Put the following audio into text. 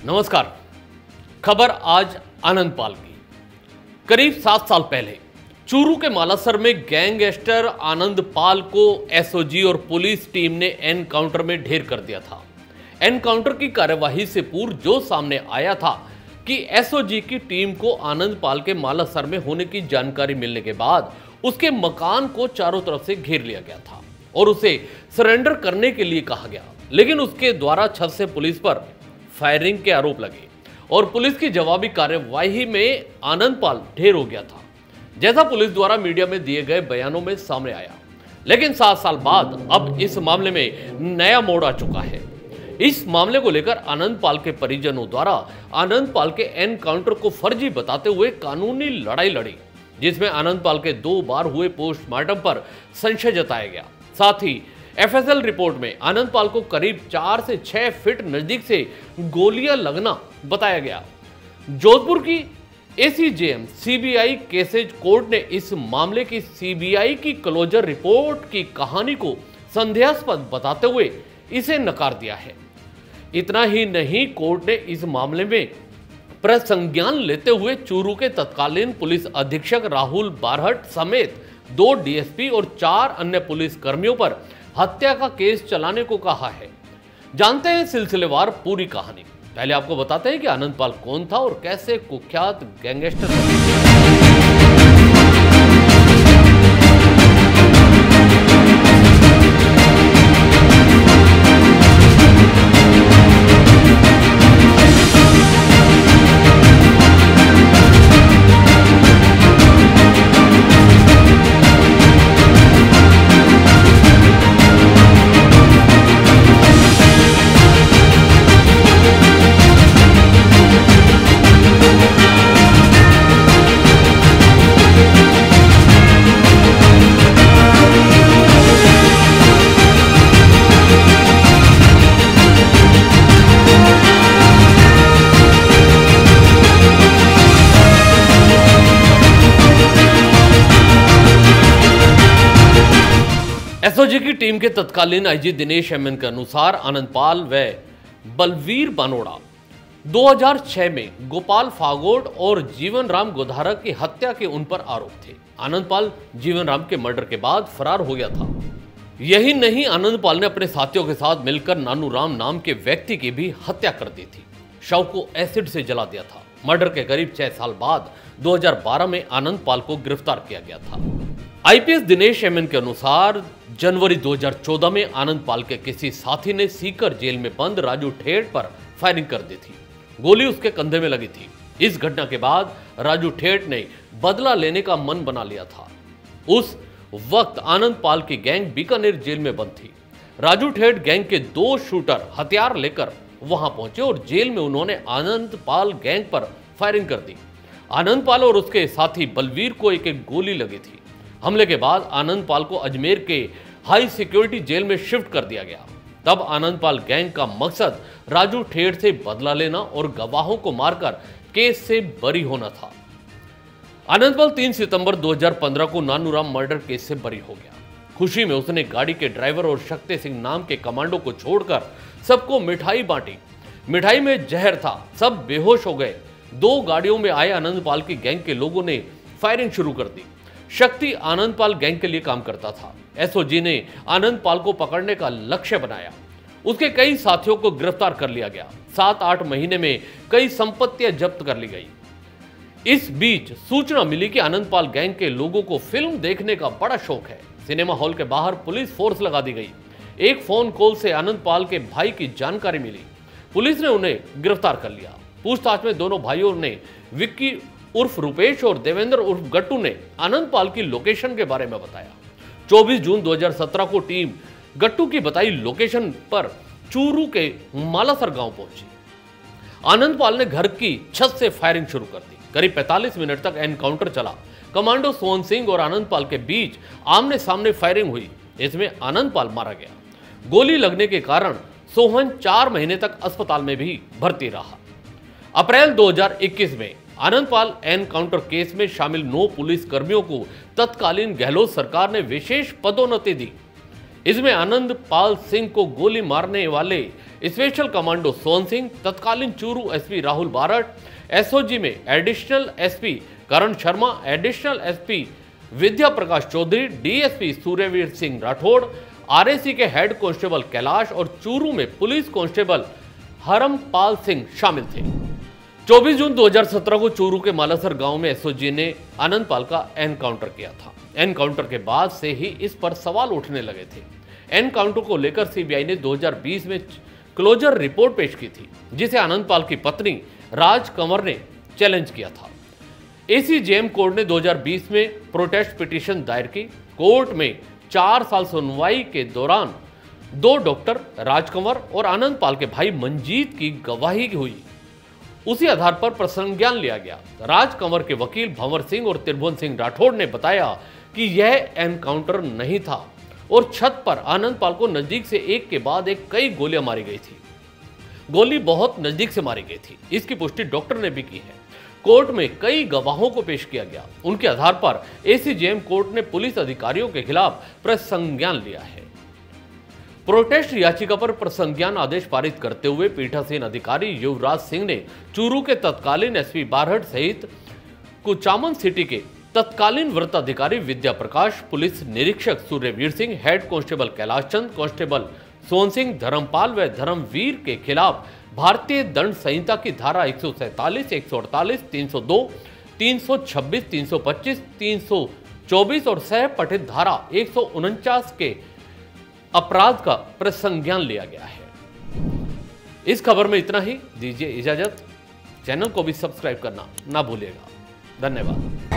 नमस्कार। खबर आज आनंदपाल की। करीब 7 साल पहले चूरू के मालासर में गैंगस्टर आनंदपाल को एसओजी और पुलिस टीम ने एनकाउंटर में ढेर कर दिया था। एनकाउंटर की कार्यवाही से पूर्व जो सामने आया था कि एसओजी की टीम को आनंदपाल के मालासर में होने की जानकारी मिलने के बाद उसके मकान को चारों तरफ से घेर लिया गया था और उसे सरेंडर करने के लिए कहा गया, लेकिन उसके द्वारा छत से पुलिस पर फायरिंग के आरोप लगे और पुलिस की जवाबी कार्यवाही में आनंदपाल ढेर हो गया था, जैसा पुलिस द्वारा मीडिया में दिए गए बयानों में सामने आया। लेकिन 7 साल बाद अब इस मामले में नया मोड़ आ चुका है। इस मामले को लेकर आनंदपाल के परिजनों द्वारा आनंदपाल के एनकाउंटर को फर्जी बताते हुए कानूनी लड़ाई लड़ी, जिसमें आनंदपाल के 2 बार हुए पोस्टमार्टम पर संशय जताया गया। साथ ही एफएसएल रिपोर्ट में आनंदपाल को करीब 4 से 6 फीट नजदीक से गोलियां लगना बताया गया। जोधपुर की एसीजेएम सीबीआई केसेज कोर्ट ने इस मामले की सीबीआई की क्लोजर रिपोर्ट की कहानी को संदेहास्पद बताते हुए इसे नकार दिया है। इतना ही नहीं, कोर्ट ने इस मामले में प्रसंज्ञान लेते हुए चूरू के तत्कालीन पुलिस अधीक्षक राहुल बारहट समेत 2 डीएसपी और 4 अन्य पुलिस कर्मियों पर हत्या का केस चलाने को कहा है। जानते हैं सिलसिलेवार पूरी कहानी। पहले आपको बताते हैं कि आनंदपाल कौन था और कैसे कुख्यात गैंगस्टर एसओजी की टीम के तत्कालीन आईजी दिनेश एमएन के अनुसार आनंदपाल व बलवीर बानोड़ा 2006 में गोपाल फागोट और जीवन राम गोधारा की हत्या के उन पर आरोप थे। आनंदपाल जीवन राम के मर्डर के बाद फरार हो गया था। यही नहीं, आनंदपाल ने अपने साथियों के साथ मिलकर नानू राम नाम के व्यक्ति की भी हत्या कर दी थी। शव को एसिड से जला दिया था। मर्डर के करीब 6 साल बाद 2012 में आनंदपाल को गिरफ्तार किया गया था। आईपीएस दिनेश एमएन के अनुसार जनवरी 2014 में आनंदपाल के किसी साथी ने सीकर जेल में बंद राजू ठेठ पर फायरिंग कर दी थी। गोली उसके कंधे में लगी थी। इस घटना के बाद राजू ठेठ ने बदला लेने का मन बना लिया था। उस वक्त आनंदपाल की गैंग बीकानेर जेल में बंद थी। राजू ठेठ गैंग के 2 शूटर हथियार लेकर वहां पहुंचे और जेल में उन्होंने आनंदपाल गैंग पर फायरिंग कर दी। आनंदपाल और उसके साथी बलवीर को एक गोली लगी थी। हमले के बाद आनंदपाल को अजमेर के हाई सिक्योरिटी जेल में शिफ्ट कर दिया गया। तब आनंदपाल गैंग का मकसद राजू ठेठ से बदला लेना और गवाहों को मारकर केस से बरी होना था। आनंदपाल 3 सितंबर 2015 को नानूराम मर्डर केस से बरी हो गया। खुशी में उसने गाड़ी के ड्राइवर और शक्ति सिंह नाम के कमांडो को छोड़कर सबको मिठाई बांटी। मिठाई में जहर था, सब बेहोश हो गए। 2 गाड़ियों में आए आनंदपाल की गैंग के लोगों ने फायरिंग शुरू कर दी। शक्ति आनंदपाल गैंग के लिए काम करता था। एसओजी ने आनंदपाल को पकड़ने का लक्ष्य बनाया। उसके कई साथियों को गिरफ्तार कर लिया गया। 7-8 महीने में कई संपत्तियां जब्त कर ली गई। इस बीच सूचना मिली कि आनंदपाल गैंग के लोगों को फिल्म देखने का बड़ा शौक है। सिनेमा हॉल के बाहर पुलिस फोर्स लगा दी गई। एक फोन कॉल से आनंदपाल के भाई की जानकारी मिली। पुलिस ने उन्हें गिरफ्तार कर लिया। पूछताछ में दोनों भाइयों ने विक्की उर्फ रुपेश और देवेंद्र उर्फ गट्टू ने आनंदपाल की लोकेशन के बारे में बताया। 24 जून 2017 को टीम गट्टू की बताई लोकेशन पर चूरू के मालासर गांव पहुंची। आनंदपाल ने घर की छत से फायरिंग शुरू कर दी। करीब 45 मिनट तक एनकाउंटर चला। कमांडो सोहन सिंह और आनंदपाल के बीच आमने सामने फायरिंग हुई। इसमें आनंदपाल मारा गया। गोली लगने के कारण सोहन 4 महीने तक अस्पताल में भी भर्ती रहा। अप्रैल 2021 में आनंदपाल एनकाउंटर केस में शामिल 9 पुलिस कर्मियों को तत्कालीन गहलोत सरकार ने विशेष पदोन्नति दी। इसमें आनंद पाल सिंह को गोली मारने वाले स्पेशल कमांडो सोहन सिंह, तत्कालीन चूरू एसपी राहुल बारट, एसओजी में एडिशनल एसपी करण शर्मा, एडिशनल एसपी विद्या प्रकाश चौधरी, डीएसपी सूर्यवीर सिंह राठौड़, आरएसी के हेड कांस्टेबल कैलाश और चूरू में पुलिस कांस्टेबल हरमपाल सिंह शामिल थे। 24 जून 2017 को चूरू के मालासर गांव में एसओजी ने आनंद पाल का एनकाउंटर किया था। एनकाउंटर के बाद से ही इस पर सवाल उठने लगे थे। एनकाउंटर को लेकर सीबीआई ने 2020 में क्लोजर रिपोर्ट पेश की थी, जिसे आनंद पाल की पत्नी राज कंवर ने चैलेंज किया था। एसीजेएम कोर्ट ने 2020 में प्रोटेस्ट पिटीशन दायर की। कोर्ट में 4 साल सुनवाई के दौरान 2 डॉक्टर राज कंवर और आनंद पाल के भाई मंजीत की गवाही हुई। उसी आधार पर प्रसंज्ञान लिया गया। राज कंवर के वकील भंवर सिंह और त्रिभुवन सिंह राठौड़ ने बताया कि यह एनकाउंटर नहीं था और छत पर आनंद पाल को नजदीक से एक के बाद एक कई गोलियां मारी गई थी। गोली बहुत नजदीक से मारी गई थी, इसकी पुष्टि डॉक्टर ने भी की है। कोर्ट में कई गवाहों को पेश किया गया। उनके आधार पर एसीजेएम कोर्ट ने पुलिस अधिकारियों के खिलाफ प्रसंज्ञान लिया है। प्रोटेस्ट याचिका पर प्रसंज्ञान आदेश पारित करते हुए पीठासीन अधिकारी युवराज सिंह ने चूरू के तत्कालीन एसपी बारहट सहित कुचामन सिटी के तत्कालीन वृत्ताधिकारी विद्या प्रकाश, पुलिस निरीक्षक Suryaveer Singh, head constable Kailash Chand, constable Sohan Singh, Dharmpal व धर्मवीर के खिलाफ भारतीय दंड संहिता की धारा 147, 148, 302, 326, 325, 324 और सह पठित धारा 149 के अपराध का प्रसंज्ञान लिया गया है। इस खबर में इतना ही। दीजिए इजाजत। चैनल को भी सब्सक्राइब करना ना भूलिएगा। धन्यवाद।